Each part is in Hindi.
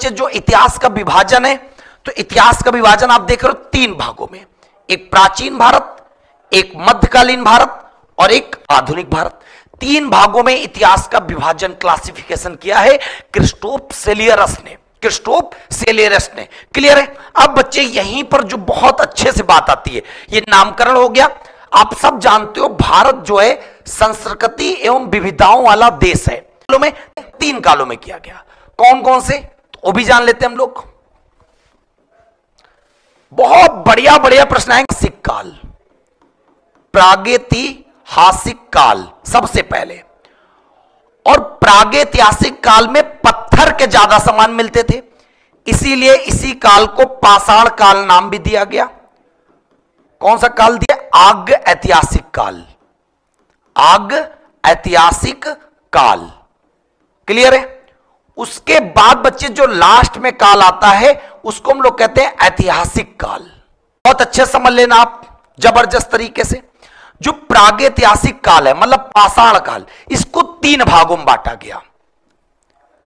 बच्चे जो इतिहास का विभाजन है, तो इतिहास का विभाजन आप देख रहे हो 3 भागों में, एक प्राचीन भारत, एक मध्यकालीन भारत और एक आधुनिक भारत। 3 भागों में इतिहास का विभाजन, क्लासिफिकेशन किया है क्रिस्टोफ सेलियरस ने। क्रिस्टोफ सेलियरस ने। क्लियर है? अब बच्चे यहीं पर जो बहुत अच्छे से बात आती है, ये नामकरण हो गया। आप सब जानते हो भारत जो है संस्कृति एवं विविधताओं वाला देश है। में 3 कालों में किया गया। कौन कौन से, तो वो भी जान लेते हैं हम लोग। बहुत बढ़िया बढ़िया प्रश्न आएंगे। सिख काल, प्रागैतिहासिक काल सबसे पहले, और प्रागैतिहासिक काल में पत्थर के ज्यादा सामान मिलते थे, इसीलिए इसी काल को पाषाण काल नाम भी दिया गया। कौन सा काल दिया? आग ऐतिहासिक काल। आग ऐतिहासिक काल। क्लियर है? उसके बाद बच्चे जो लास्ट में काल आता है उसको हम लोग कहते हैं ऐतिहासिक काल। बहुत अच्छे समझ लेना आप, जबरदस्त तरीके से। जो प्रागैतिहासिक काल है मतलब पाषाण काल, इसको 3 भागों में बांटा गया।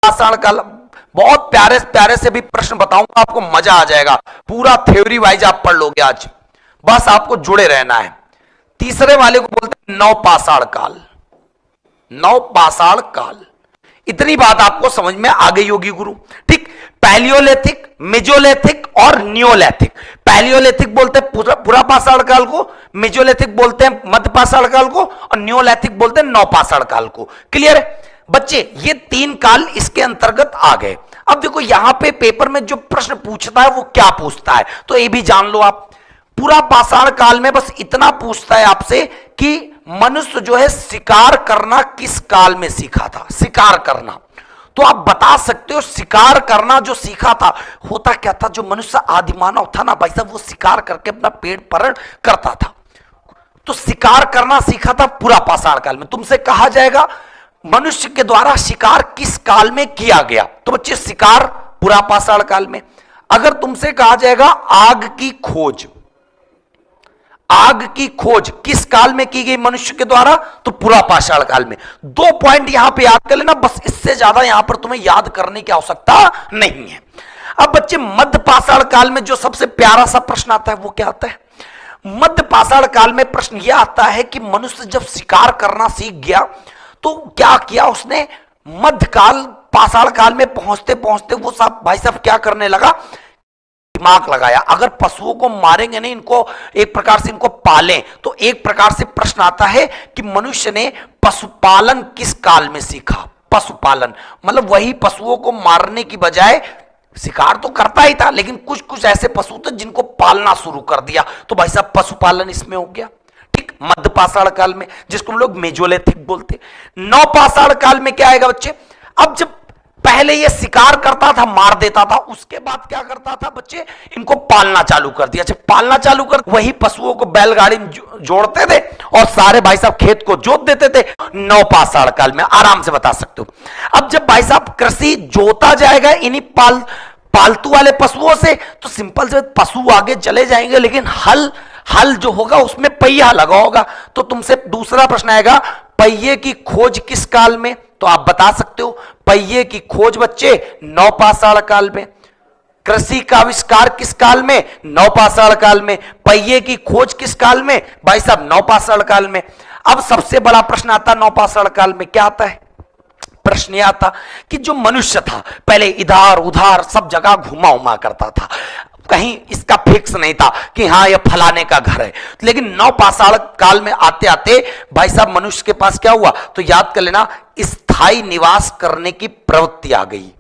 पाषाण काल, बहुत प्यारे प्यारे से भी प्रश्न बताऊंगा आपको, मजा आ जाएगा। पूरा थ्योरी वाइज आप पढ़ लोगे आज, बस आपको जुड़े रहना है। तीसरे वाले को बोलते हैं नवपाषाण काल। नवपाषाण काल, इतनी बात आपको समझ में आ गई होगी गुरु। ठीक, पैलियोलिथिक, मेजोलिथिक और नियोलिथिक। पैलियोलिथिक बोलते हैं पूरा पाषाण काल को, मेजोलिथिक बोलते हैं मध्य पाषाण काल को, और नियोलिथिक बोलते हैं नवपाषाण काल को। क्लियर है बच्चे? ये 3 काल इसके अंतर्गत आ गए। अब देखो यहां पे पेपर में जो प्रश्न पूछता है वो क्या पूछता है, तो ये भी जान लो आप। पूरा पाषाण काल में बस इतना पूछता है आपसे कि मनुष्य जो है शिकार करना किस काल में सीखा था। शिकार करना, तो आप बता सकते हो शिकार करना जो सीखा था होता क्या था? जो मनुष्य आदिमानव था ना भाई साहब, वो शिकार करके अपना पेट भरण करता था। तो शिकार करना सीखा था पूरा पाषाण काल में। तुमसे कहा जाएगा मनुष्य के द्वारा शिकार किस काल में किया गया, तो बच्चे शिकार पूरा पाषाण काल में। अगर तुमसे कहा जाएगा आग की खोज, आग की खोज किस काल में की गई मनुष्य के द्वारा, तो पूरा पाषाण काल में। 2 पॉइंट यहां पे याद कर लेना, बस इससे ज्यादा यहां पर तुम्हें याद करने की आवश्यकता नहीं है। अब बच्चे मध्य पाषाण काल में जो सबसे प्यारा सा प्रश्न आता है वो क्या आता है? मध्य पाषाण काल में प्रश्न यह आता है कि मनुष्य जब शिकार करना सीख गया तो क्या किया उसने? मध्यकाल पाषाण काल में पहुंचते पहुंचते वो सब भाई साहब क्या करने लगा? दिमाग लगाया। अगर पशुओं को मारेंगे नहीं, इनको एक प्रकार से इनको पालें, तो एक प्रकार से प्रश्न आता है कि मनुष्य ने पशुपालन किस काल में सीखा? पशुपालन मतलब वही पशुओं को मारने की बजाय शिकार तो करता ही था, लेकिन कुछ कुछ ऐसे पशु थे जिनको पालना शुरू कर दिया, तो भाई साहब पशुपालन इसमें हो गया। ठीक, मध्य पाषाण काल में, जिसको हम लोग मेजोलिथिक बोलते। नवपाषाण काल में क्या आएगा बच्चे? अब जब पहले ये शिकार करता था, मार देता था, उसके बाद क्या करता था बच्चे? इनको पालना चालू कर दिया। जब पालना चालू कर, वही पशुओं को बैलगाड़ी में जोड़ते थे और सारे भाई साहब खेत को जोत देते थे। नवपाषाण काल में आराम से बता सकते हो। अब जब भाई साहब कृषि जोता जाएगा इन्हीं पालतू वाले पशुओं से, तो सिंपल से पशु आगे चले जाएंगे, लेकिन हल जो होगा उसमें पहिया लगा होगा। तो तुमसे दूसरा प्रश्न आएगा, पहिए की खोज किस काल में? तो आप बता सकते हो पहिए की खोज बच्चे नवपाषाण काल में। कृषि का आविष्कार किस काल में? नवपाषाण काल में। पहिए की खोज किस काल में? भाई साहब नवपाषाण काल में। अब सबसे बड़ा प्रश्न आता है नवपाषाण काल में क्या आता है? प्रश्न यह आता कि जो मनुष्य था पहले इधर उधर सब जगह घुमा उमा करता था, कहीं इसका फिक्स नहीं था कि हाँ ये फलाने का घर है। लेकिन नवपाषाण काल में आते आते भाई साहब मनुष्य के पास क्या हुआ? तो याद कर लेना, स्थायी निवास करने की प्रवृत्ति आ गई।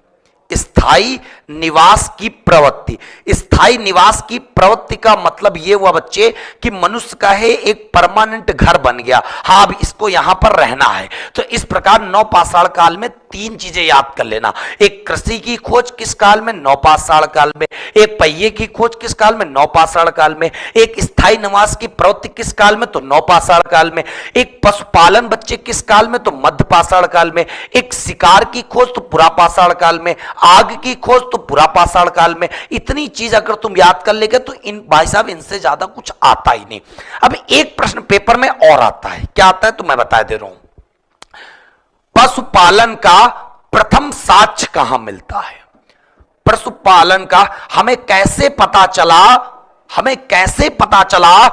स्थायी निवास की प्रवृत्ति। स्थायी निवास की प्रवृत्ति का मतलब यह हुआ बच्चे कि मनुष्य का है एक परमानेंट घर बन गया। हाँ अब इसको यहां पर रहना है। तो इस प्रकार नवपाषाण काल में 3 चीजें याद कर लेना। एक कृषि की खोज किस काल में? नवपाषाण काल में। एक पहिए की खोज किस काल में? नवपाषाण काल में। एक स्थायी निवास की प्रवृत्ति किस काल में? तो नवपाषाण काल में। एक पशुपालन बच्चे किस काल में? तो मध्य पाषाण काल में। एक शिकार की खोज तो पुरापाषाण काल में। आग की खोज तो पुरापाषाण काल में। इतनी चीज अगर तुम याद कर लेगे तो इन भाई साहब इनसे ज्यादा कुछ आता ही नहीं। अब एक प्रश्न पेपर में और आता है, क्या आता है तो मैं बता दे रहा हूं। पशुपालन का प्रथम साक्ष्य कहां मिलता है? पशुपालन का हमें कैसे पता चला, हमें कैसे पता चला,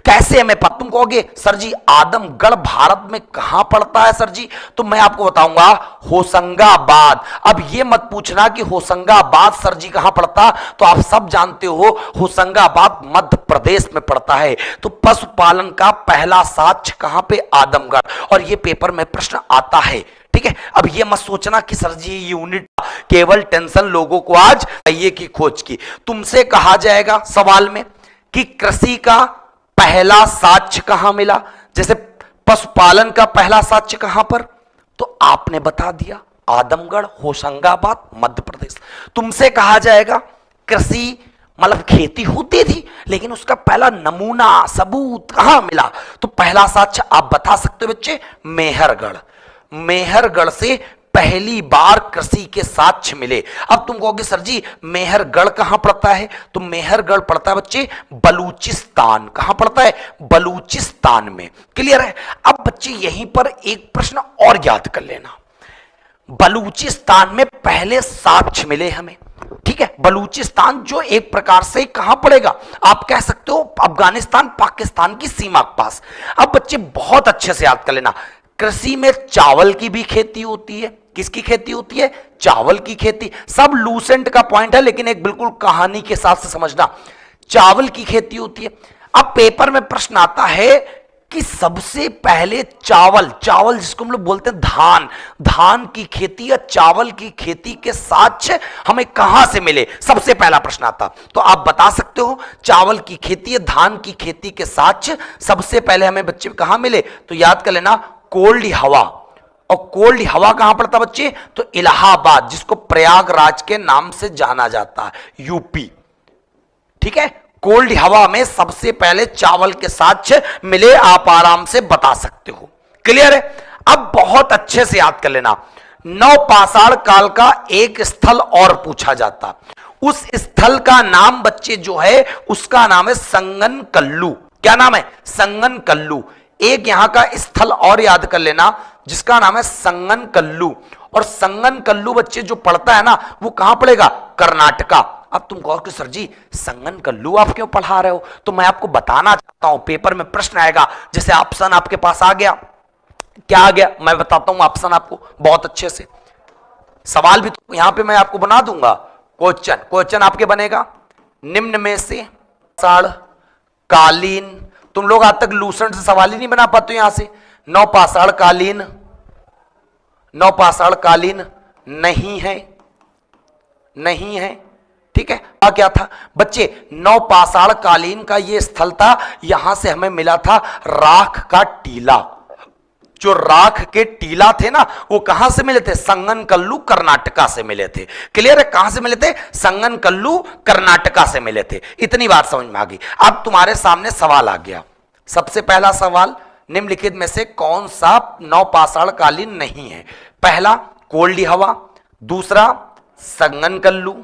कैसे हमें पता? तुम कहोगे सर जी आदमगढ़ भारत में कहां पड़ता है सर जी, तो मैं आपको बताऊंगा होशंगाबाद। अब ये मत पूछना कि होशंगाबाद सर जी कहां पड़ता, तो आप सब जानते हो होशंगाबाद मध्य प्रदेश में पड़ता है। तो पशुपालन का पहला साक्ष्य कहां पे? आदमगढ़। और ये पेपर में प्रश्न आता है, ठीक है। अब ये मत सोचना कि सर जी यूनिट, केवल टेंशन लोगों को आज ये की खोज की। तुमसे कहा जाएगा सवाल में कि कृषि का पहला साक्ष्य कहां मिला, जैसे पशुपालन का पहला साक्ष्य कहां पर, तो आपने बता दिया आदमगढ़, होशंगाबाद, मध्य प्रदेश। तुमसे कहा जाएगा कृषि मतलब खेती होती थी, लेकिन उसका पहला नमूना सबूत कहां मिला, तो पहला साक्ष्य आप बता सकते हो बच्चे, मेहरगढ़। मेहरगढ़ से पहली बार कृषि के साक्ष्य मिले। अब तुम कहोगे सर जी मेहरगढ़ कहां पड़ता है, तो मेहरगढ़ पड़ता है बच्चे बलूचिस्तान। कहां पड़ता है? बलूचिस्तान में। क्लियर है? अब बच्चे यहीं पर एक प्रश्न और याद कर लेना, बलूचिस्तान में पहले साक्ष्य मिले हमें, ठीक है। बलूचिस्तान जो एक प्रकार से कहां पड़ेगा, आप कह सकते हो अफगानिस्तान पाकिस्तान की सीमा के पास। अब बच्चे बहुत अच्छे से याद कर लेना, कृषि में चावल की भी खेती होती है। किसकी खेती होती है? चावल की खेती। सब लूसेंट का पॉइंट है, लेकिन एक बिल्कुल कहानी के साथ से समझना, चावल की खेती होती है। अब पेपर में प्रश्न आता है कि सबसे पहले चावल, चावल जिसको हम लोग बोलते हैं धान, धान की खेती या चावल की खेती के साक्ष्य हमें कहां से मिले, सबसे पहला प्रश्न आता। तो आप बता सकते हो चावल की खेती या धान की खेती के साक्ष्य सबसे पहले हमें बच्चे कहां मिले, तो याद कर लेना कोल्ड हवा। और कोल्ड हवा कहां पड़ता बच्चे, तो इलाहाबाद, जिसको प्रयागराज के नाम से जाना जाता है, यूपी, ठीक है। कोल्ड हवा में सबसे पहले चावल के साक्ष्य मिले, आप आराम से बता सकते हो। क्लियर है? अब बहुत अच्छे से याद कर लेना, नवपाषाण काल का एक स्थल और पूछा जाता, उस स्थल का नाम बच्चे जो है उसका नाम है संगनकल्लू। क्या नाम है? संगनकल्लू। एक यहां का स्थल और याद कर लेना जिसका नाम है संगनकल्लू। और संगनकल्लू बच्चे जो पढ़ता है ना, वो कहां पड़ेगा? कर्नाटका। अब तुम कहो कि सर जी संगनकल्लू आप क्यों पढ़ा रहे हो, तो मैं आपको बताना चाहता हूं, पेपर में प्रश्न आएगा, जैसे ऑप्शन आपके पास आ गया, क्या आ गया मैं बताता हूं ऑप्शन आपको बहुत अच्छे से। सवाल भी तो यहां पे मैं आपको बना दूंगा, क्वेश्चन आपके बनेगा, निम्न में से साढ़ कालीन, तुम लोग आज तक लूसेंट से सवाल ही नहीं बना पाते यहां से, नवपाषाण कालीन, नवपाषाण कालीन नहीं है, नहीं है, ठीक है। क्या था बच्चे? नवपाषाण कालीन का ये स्थल था, यहां से हमें मिला था राख का टीला। जो राख के टीला थे ना, वो कहां से मिले थे? संगनकल्लू कर्नाटका से मिले थे। क्लियर है? कहां से मिले थे? संगनकल्लू कर्नाटका से मिले थे। इतनी बात समझ में आ गई। अब तुम्हारे सामने सवाल आ गया, सबसे पहला सवाल, निम्नलिखित में से कौन सा नवपाषाण कालीन नहीं है? पहला कोल्डी हवा, दूसरा संगनकल्लू,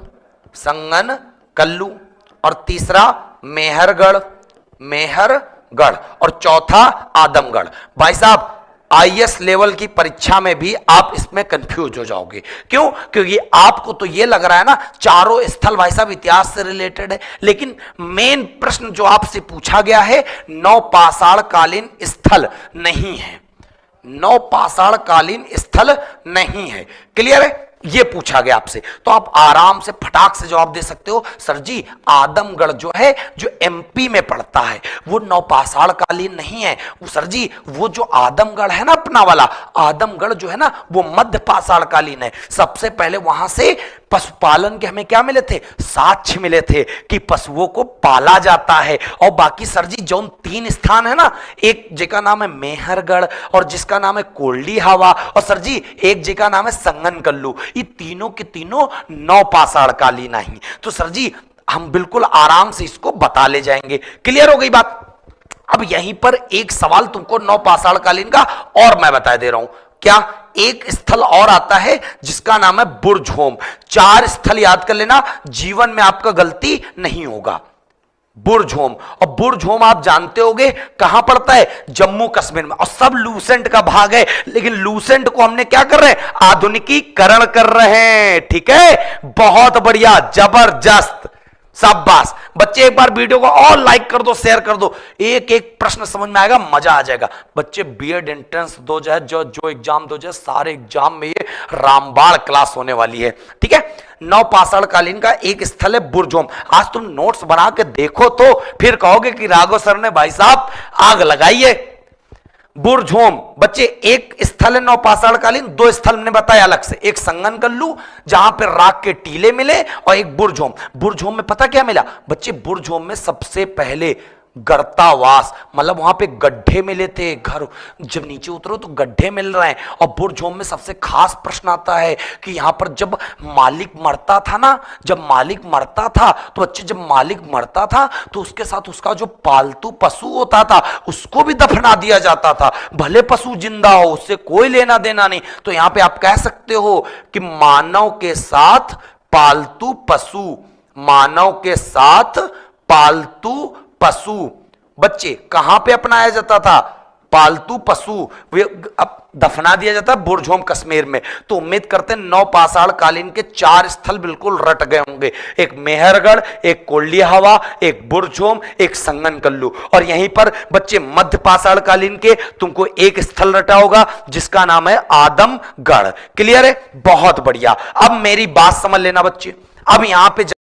संगनकल्लू, और तीसरा मेहरगढ़, मेहरगढ़, और चौथा आदमगढ़। भाई साहब आईएएस लेवल की परीक्षा में भी आप इसमें कंफ्यूज हो जाओगे। क्यों? क्योंकि आपको तो ये लग रहा है ना चारों स्थल भाई साहब इतिहास से रिलेटेड है, लेकिन मेन प्रश्न जो आपसे पूछा गया है नवपाषाण कालीन स्थल नहीं है, नवपाषाण कालीन स्थल नहीं है। क्लियर है? ये पूछा गया आपसे, तो आप आराम से फटाक से जवाब दे सकते हो, सर जी आदमगढ़ जो है जो एमपी में पड़ता है वो नवपाषाण कालीन नहीं है। वो सर जी वो जो आदमगढ़ है ना अपना वाला, आदमगढ़ जो है ना वो मध्य पाषाण कालीन है। सबसे पहले वहां से पशुपालन के हमें क्या मिले थे? साक्ष्य मिले थे कि पशुओं को पाला जाता है। और बाकी सर जी जो 3 स्थान है ना, एक जिसका नाम है मेहरगढ़, और जिसका नाम है कोल्डी हवा, और सर जी एक जिसका नाम है संगनकल्लू, ये तीनों के तीनों नवपाषाण कालीन ही। तो सर जी हम बिल्कुल आराम से इसको बता ले जाएंगे। क्लियर हो गई बात? अब यहीं पर एक सवाल तुमको नवपाषाण कालीन का और मैं बता दे रहा हूं, क्या एक स्थल और आता है जिसका नाम है बुर्ज होम। 4 स्थल याद कर लेना, जीवन में आपका गलती नहीं होगा। बुरझोम। और बुरझोम आप जानते होंगे कहां पड़ता है, जम्मू कश्मीर में, और सब लूसेंट का भाग है, लेकिन लूसेंट को हमने क्या कर रहे हैं, आधुनिकीकरण कर रहे हैं। ठीक है, बहुत बढ़िया, जबरदस्त, शाबाश बच्चे। एक बार वीडियो को और लाइक कर दो, शेयर कर दो, एक एक प्रश्न समझ में आएगा, मजा आ जाएगा। बच्चे बीएड एंट्रेंस दो जाए, जो एग्जाम दो जाए, सारे एग्जाम में ये रामबाण क्लास होने वाली है। ठीक है, नवपाषाण कालीन का एक स्थल है बुरझोम। आज तुम नोट्स बना के देखो तो फिर कहोगे कि राघव सर ने भाई साहब आग लगाई है। बुरझोम बच्चे एक स्थल है नवपाषाण कालीन, दो स्थल हमने बताया अलग से, एक संगनकल्लू जहां पर राख के टीले मिले, और एक बुरझोम। बुरझोम में पता क्या मिला बच्चे, बुरझोम में सबसे पहले गर्तावास, मतलब वहां पे गड्ढे मिले थे, घर जब नीचे उतरो तो गड्ढे मिल रहे हैं। और बुरझोम में सबसे खास प्रश्न आता है कि यहां पर जब मालिक मरता था ना, जब मालिक मरता था तो बच्चे, जब मालिक मरता था तो उसके साथ उसका जो पालतू पशु होता था उसको भी दफना दिया जाता था, भले पशु जिंदा हो, उससे कोई लेना देना नहीं। तो यहां पे आप कह सकते हो कि मानव के साथ पालतू पशु, मानव के साथ पालतू पशु बच्चे कहां पे अपनाया जाता था, पालतू पशु वे अब दफना दिया जाता है बुरझोम कश्मीर में। तो उम्मीद करते हैं नवपाषाण कालीन के 4 स्थल बिल्कुल रट गए होंगे, एक मेहरगढ़, एक कोल्ली हवा, एक बुरझोम, एक संगनकल्लू। और यहीं पर बच्चे मध्य पाषाण कालीन के तुमको एक स्थल रटा होगा जिसका नाम है आदमगढ़। क्लियर है, बहुत बढ़िया। अब मेरी बात समझ लेना बच्चे, अब यहां पे